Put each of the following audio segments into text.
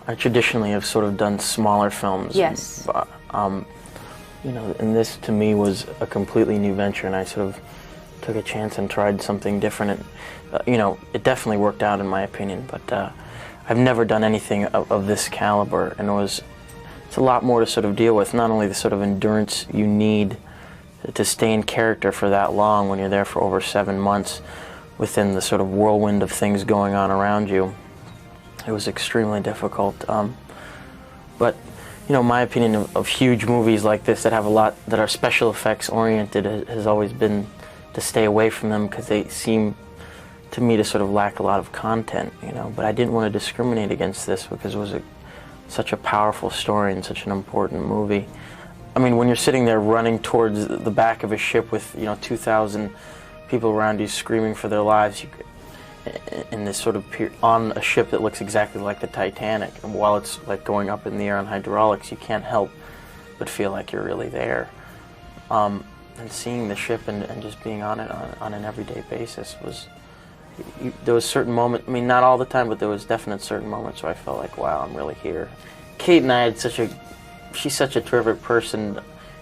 I traditionally have sort of done smaller films. Yes. You know, and this to me was a completely new venture, and I sort of took a chance and tried something different. And, you know, it definitely worked out in my opinion, but I've never done anything of this caliber, and it's a lot more to sort of deal with. Not only the sort of endurance you need to stay in character for that long when you're there for over 7 months within the sort of whirlwind of things going on around you. It was extremely difficult. But you know, my opinion of huge movies like this that have a lot, that are special effects oriented, has always been to stay away from them because they seem to me to sort of lack a lot of content, you know. But I didn't want to discriminate against this because it was such a powerful story and such an important movie. I mean, when you're sitting there running towards the back of a ship with, you know, 2,000 people around you screaming for their lives, in this sort of on a ship that looks exactly like the Titanic, and while it's like going up in the air on hydraulics, you can't help but feel like you're really there. And seeing the ship and just being on it on an everyday basis was, there was certain moments, I mean, not all the time, but there was definite certain moments where I felt like, wow, I'm really here. Kate and I had she's such a terrific person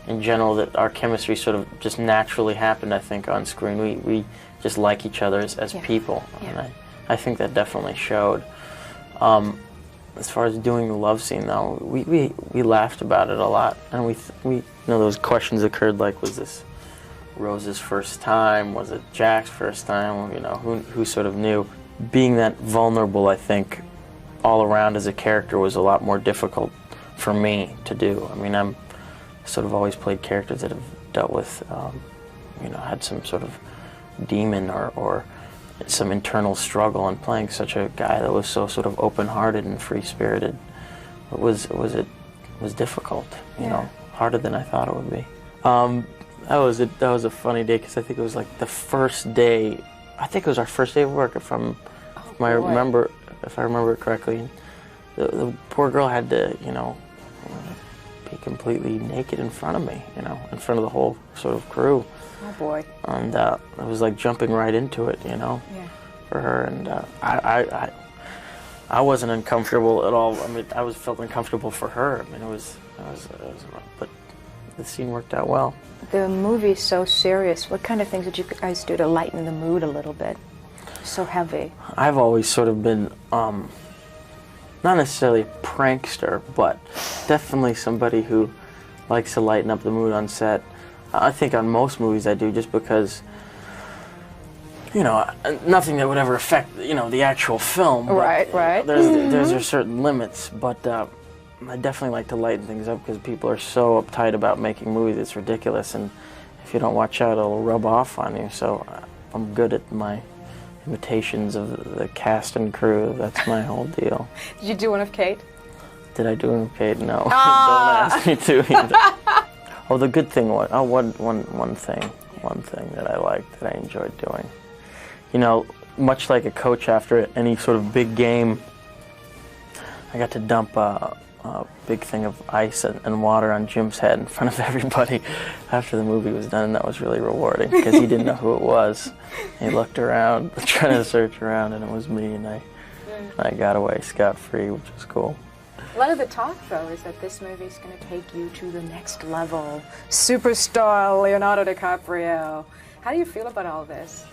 in general, that our chemistry sort of just naturally happened, I think, on screen. We just like each other as people, and I think that definitely showed. As far as doing the love scene, though, we laughed about it a lot, and we you know, those questions occurred like, was this Rose's first time? Was it Jack's first time? You know, who sort of knew? Being that vulnerable, I think, all around as a character was a lot more difficult for me to do. I mean, I'm sort of always played characters that have dealt with, you know, had some sort of demon or some internal struggle, and playing such a guy that was so sort of open-hearted and free-spirited, it was difficult, you know, harder than I thought it would be. That was a funny day, because I think it was like the first day, I think it was our first day of work, if I remember it correctly. The poor girl had to, you know, be completely naked in front of me, you know, in front of the whole sort of crew. Oh boy. And it was like jumping right into it, you know, for her. And I wasn't uncomfortable at all. I mean, felt uncomfortable for her. I mean, it was but the scene worked out well. The movie's so serious. What kind of things did you guys do to lighten the mood a little bit? So heavy. I've always sort of been, not necessarily a prankster, but definitely somebody who likes to lighten up the mood on set. I think on most movies I do, just because, you know, nothing that would ever affect, you know, the actual film. Right. There's certain limits, but I definitely like to lighten things up, because people are so uptight about making movies. It's ridiculous, and if you don't watch out, it'll rub off on you. So I'm good at my imitations of the cast and crew. That's my whole deal. Did you do one of Kate? Did I do one of Kate? No. Don't ask me to either. Oh, the good thing was, one thing that I liked, that I enjoyed doing. You know, much like a coach after any sort of big game, I got to dump a big thing of ice and water on Jim's head in front of everybody after the movie was done, and that was really rewarding, because he didn't know who it was. He looked around, trying to search around, and it was me, and I got away scot-free, which was cool. A lot of the talk, though, is that this movie is going to take you to the next level. Superstar Leonardo DiCaprio. How do you feel about all this?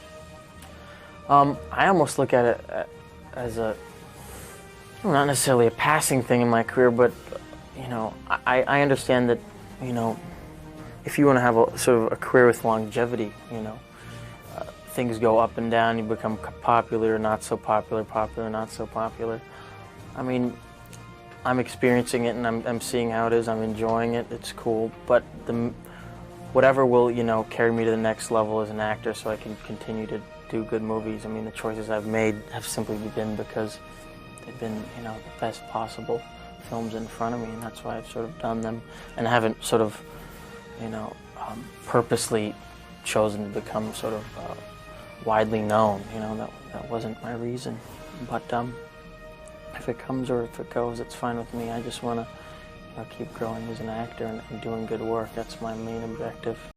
I almost look at it as not necessarily a passing thing in my career, but, you know, I understand that, you know, if you want to have a sort of a career with longevity, you know, things go up and down. You become popular, not so popular, popular, not so popular. I mean, I'm experiencing it, and I'm seeing how it is. I'm enjoying it. It's cool, but whatever will, you know, carry me to the next level as an actor, so I can continue to do good movies. I mean, the choices I've made have simply been because they've been, you know, the best possible films in front of me, and that's why I've sort of done them, and I haven't sort of, you know, purposely chosen to become sort of widely known. You know, that wasn't my reason, but if it comes or if it goes, it's fine with me. I just want to, you know, keep growing as an actor and doing good work. That's my main objective.